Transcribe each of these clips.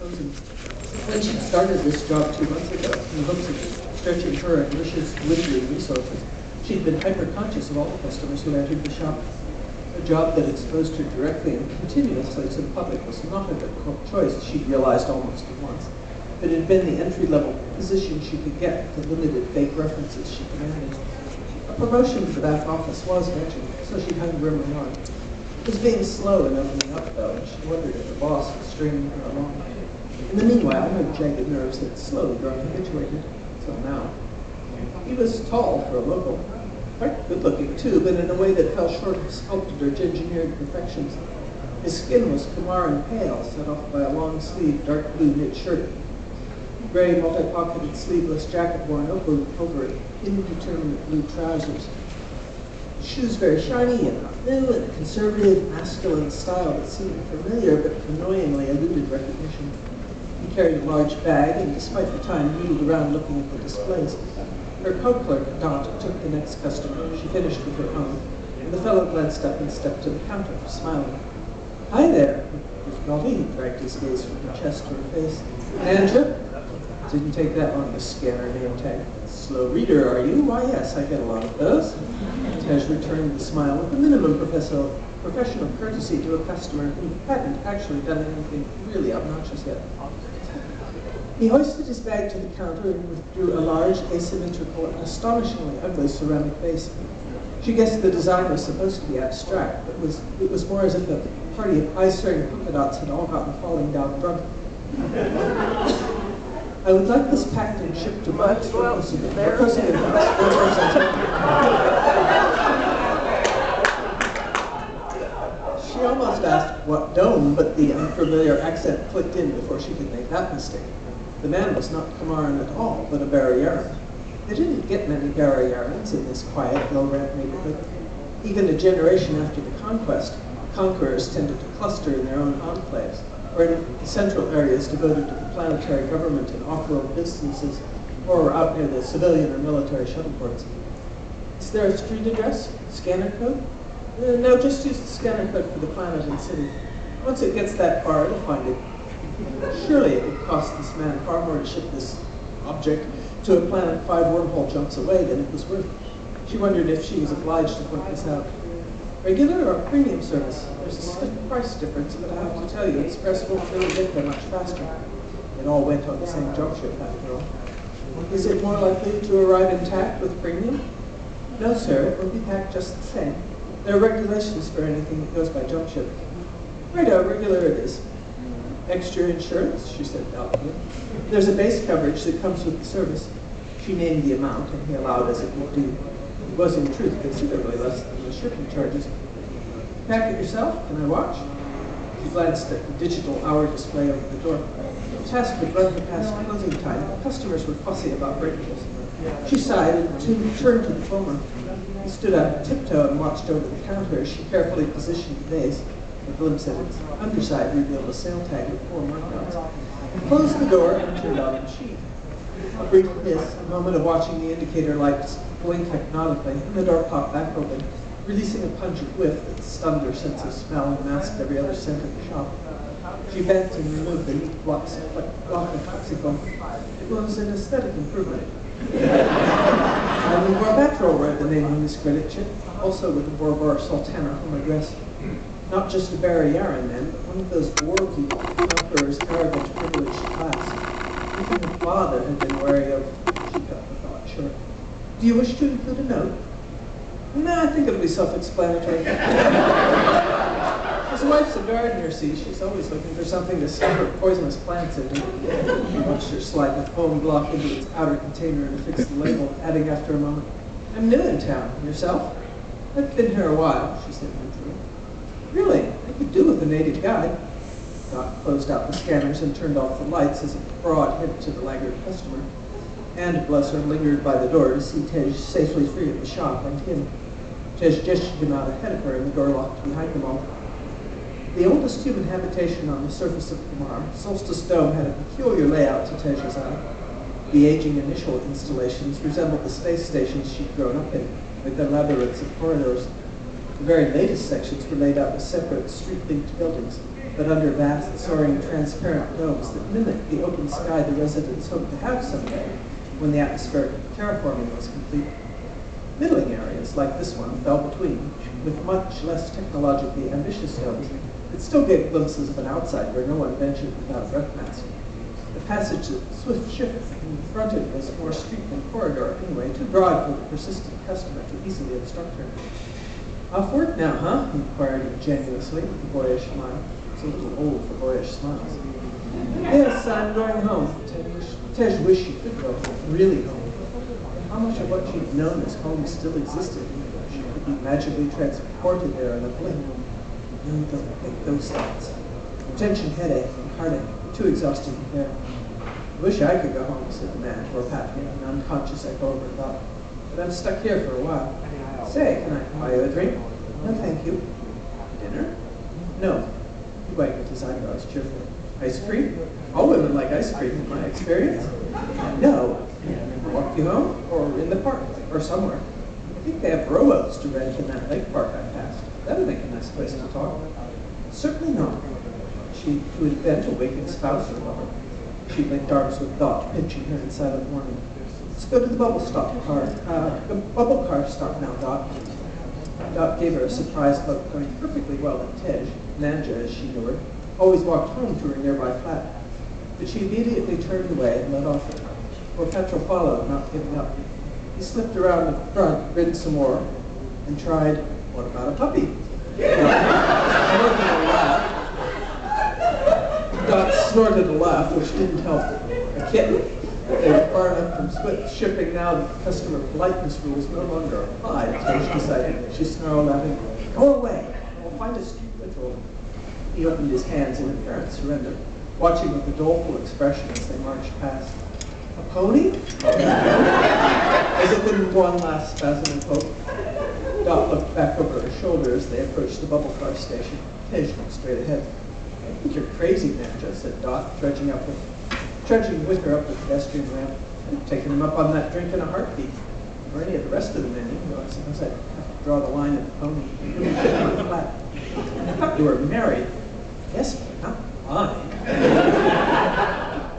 proposing. When she started this job 2 months ago, in the hopes of stretching her and Rish's dwindling resources, she'd been hyper-conscious of all the customers who entered the shop. A job that exposed her directly and continuously to the public was not a difficult choice, she realized almost at once. But it had been the entry-level position she could get with the limited fake references she commanded. A promotion to the back office was mentioned, so she hung grimly on. It was being slow in opening up, though, and she wondered if the boss was stringing her along. In the meanwhile, her jagged nerves had slowly grown habituated, until now. He was tall for a local, quite good-looking too, but in a way that fell short of sculpted or engineered perfections. His skin was Kamaran pale, set off by a long-sleeved, dark blue knit shirt. Gray, multi-pocketed, sleeveless jacket worn over indeterminate blue trousers. Shoes very shiny and not new, and a conservative, masculine style that seemed familiar but annoyingly eluded recognition. He carried a large bag, and despite the time, wheeled around looking at the displays. Her co-clerk, Dot, took the next customer. She finished with her own, and the fellow glanced up and stepped to the counter, smiling. "Hi there." With difficulty, he dragged his gaze from her chest to her face. "Manager?" Didn't take that long to scan her name tag. "Slow reader, are you? Why, yes, I get a lot of those." Tej returned the smile with the minimum professional courtesy to a customer who hadn't actually done anything really obnoxious yet. He hoisted his bag to the counter and withdrew a large, asymmetrical, and astonishingly ugly ceramic vase. She guessed the design was supposed to be abstract, but it was more as if a party of eye-staring polka dots had all gotten falling down drunk. "I would like this packed and shipped to Vorkosigan. She almost asked what dome, but the unfamiliar accent clicked in before she could make that mistake. The man was not Kamaran at all, but a Barry-Yaran. They didn't get many Barry-Yarans in this quiet, low-rent neighborhood. Even a generation after the conquest, conquerors tended to cluster in their own enclaves, or in central areas devoted to the planetary government and off-road businesses, or out near the civilian or military shuttle ports. "Is there a street address? Scanner code?" "No, just use the scanner code for the planet and city. Once it gets that far, it'll find it." Surely it would cost this man far more to ship this object to a planet 5 wormhole jumps away than it was worth. She wondered if she was obliged to point this out. "Regular or premium service? There's a slight price difference, but I have to tell you, Express won't really get there much faster." It all went on the same jump ship after all. "Is it more likely to arrive intact with premium?" "No, sir, it will be packed just the same. There are regulations for anything that goes by jump ship." "Righto, regular it is." "Extra insurance?" she said doubtfully. "There's a base coverage that comes with the service." She named the amount, and he allowed as it would do. It was in truth considerably less than the shipping charges. "Pack it yourself? Can I watch?" She glanced at the digital hour display over the door. The task would run her past closing time. Customers were fussy about breakables. She sighed and turned to the former. He stood up tiptoe and watched over the counter as she carefully positioned the vase. A glimpse at its underside revealed a sale tag with 4 markdowns. He closed the door and turned on the sheet. A brief hiss, a moment of watching the indicator lights blink hypnotically, and the door popped back open, releasing a pungent whiff that stunned her sense of smell and masked every other scent in the shop. She bent and removed the neat block of Plexiglass. It was an aesthetic improvement. Ivan Vorpatril read the name on this credit chip, also with the Borbar Sultana home address. Not just a Barry-Yaran then, but one of those war people, conquerors, arrogant, privileged class. Even her father had been wary of. She cut the thought short. "Do you wish to include a note?" "No, I think it'll be self-explanatory." His wife's a gardener, see. She's always looking for something to stuff her poisonous plants into. He watched her slide the foam block into its outer container and fix the label, adding after a moment, "I'm new in town. Yourself?" "I've been here a while," she said neutrally. "Really? I could do with a native guide." Dot closed out the scanners and turned off the lights as a broad hint to the laggard customer. And, bless her, lingered by the door to see Tej safely free of the shop and him. Tej gestured him out ahead of her, and the door locked behind them all. The oldest human habitation on the surface of Kumar, Solstice Dome, had a peculiar layout to Tej's eye. The aging initial installations resembled the space stations she'd grown up in, with their labyrinths of corridors. The very latest sections were laid out as separate street-linked buildings, but under vast, soaring, transparent domes that mimicked the open sky the residents hoped to have someday when the atmospheric terraforming was complete. Middling areas, like this one, fell between, with much less technologically ambitious domes that still gave glimpses of an outside where no one ventured without a breath mask. The passage that Swift Shift confronted was more street than corridor anyway, too broad for the persistent customer to easily obstruct her. "Off work now, huh?" he inquired ingenuously with a boyish smile. It's a little old for boyish smiles. "Yes, I'm going home." Tej wished she could go home, really home. How much of what she'd known as home still existed? She could be magically transported there in a blink. No, don't think those thoughts. Tension, headache, and heartache were too exhausting to bear. "I wish I could go home," said the man, Vorpatril, an unconscious echo of her thought. "But I'm stuck here for a while. Say, can I buy you a drink?" "No, thank you." "Dinner?" "No." He waggled his eyebrows cheerfully. "Ice cream? All women like ice cream, in my experience." "No." "Walk you home? Or in the park? Or somewhere? I think they have rowboats to rent in that lake park I passed. That would make a nice place to talk." "Certainly not." She would invent a waking spouse or lover. She linked arms with Dot, pinching her in silent warning. "Let's go to the bubble car stop now, Dot." Dot gave her a surprised look, going perfectly well that Tej, Nanja as she knew her, always walked home to her nearby flat. But she immediately turned away and led off. Vorpatril followed, not giving up. He slipped around the front, grinned some more, and tried, "What about a puppy?" Dot snorted a laugh, which didn't help. A kitten? They were far enough from Swift shipping now that the customer politeness rules no longer applied, Tej decided. She snarled at him, "Go away! I'll find a street patrol." He opened his hands in apparent surrender, watching with a doleful expression as they marched past. "A pony?" As if in one last spasm of hope. Dot looked back over her shoulder as they approached the bubble car station. Tej looked straight ahead. "I think you're crazy, Nanja," said Dot, trudging with her up the pedestrian ramp. "I'd have taken him up on that drink in a heartbeat. Or any of the rest of the menu, though I suppose I'd have to draw the line at the pony. It wouldn't fit on the flat. I thought you were married." "Yes, but not mine."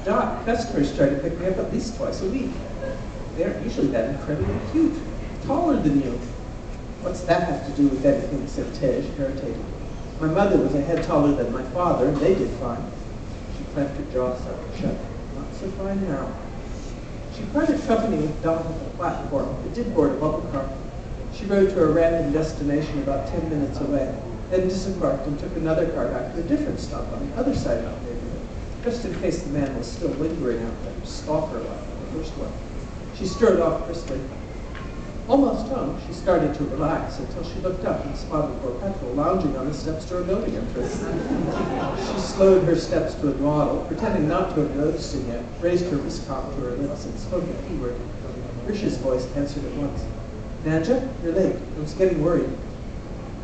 "Dot, customers try to pick me up at least twice a week. They aren't usually that incredibly cute. Taller than you." "What's that have to do with anything?" said Tej, irritated. "My mother was a head taller than my father, and they did fine." She clamped her jaw shut. "Not so fine now." She parted company with Dot at the platform, but did board a bubble car. She rode to a random destination about 10 minutes away, then disembarked and took another car back to a different stop on the other side of the neighborhood, just in case the man was still lingering out there, stalker like the first one. She strode off briskly. Almost home, she started to relax until she looked up and spotted Vorpatril lounging on the steps to her building entrance. She slowed her steps to a dawdle, pretending not to have noticed him yet, raised her wrist cock to her lips, and spoke a keyword. Rish's voice answered at once. "Nanja, you're late. I was getting worried."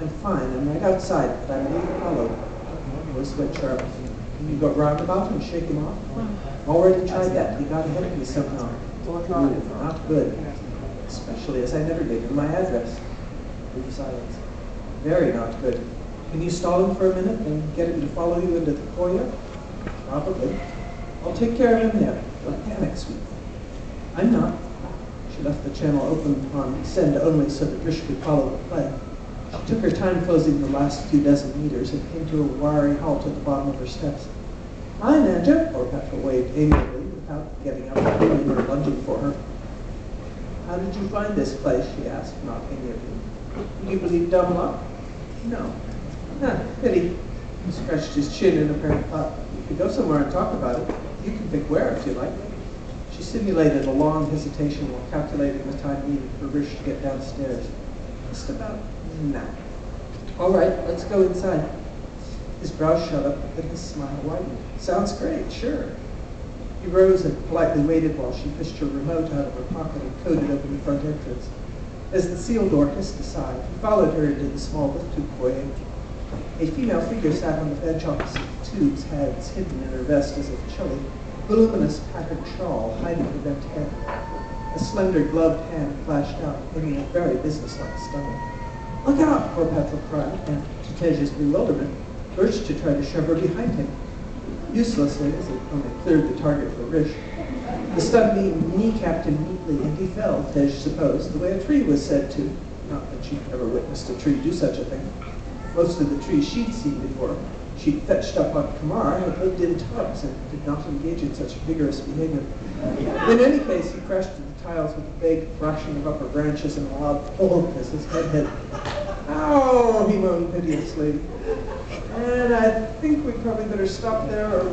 "I'm fine. I'm right outside, but I'm a little hollow." Her voice went sharp. "Can you go roundabout and shake him off?" "Already tried that. He got ahead of me somehow." "Ooh, not good. Especially as I never gave him my address." Brief silence. "Very not good. Can you stall him for a minute and get him to follow you into the foyer?" "Probably." "I'll take care of him there. Don't panic, sweet." "I'm not." She left the channel open on send only so that Rish could follow the play. She took her time closing the last few dozen meters and came to a wiry halt at the bottom of her steps. "Hi, Nanja," Vorpatril waved amiably without getting up or lunging for her. "How did you find this place?" she asked, not amiably. "Do you believe dumb luck?" "No." Pity." He scratched his chin in apparent thought. "We could go somewhere and talk about it. You can pick where if you like." She simulated a long hesitation while calculating the time needed for Rish to get downstairs. "Just about now." "All right, let's go inside." His brows shut up, but his smile widened. "Sounds great, sure." He rose and politely waited while she fished her remote out of her pocket and coded open the front entrance. As the seal door hissed aside, he followed her into the small lift-tube foyer. A female figure sat on the bench opposite the tube's heads, hidden in her vest as if chilly, voluminous patterned shawl hiding her bent head. A slender gloved hand flashed out, making a very businesslike stomach. "Look out!" Vorpatril cried, and, to Tej's bewilderment, urged to try to shove her behind him. Uselessly, as it only cleared the target for Rish. The stub kneecapped him neatly, and he fell, Tej supposed, the way a tree was said to. Not that she'd ever witnessed a tree do such a thing. Most of the trees she'd seen before, she'd fetched up on Kamar, had lived in tubs and did not engage in such vigorous behavior. In any case, he crashed to the tiles with a vague thrashing of upper branches and a loud pull as his head hit. "Ow!" he moaned piteously. And I think we probably better stop there or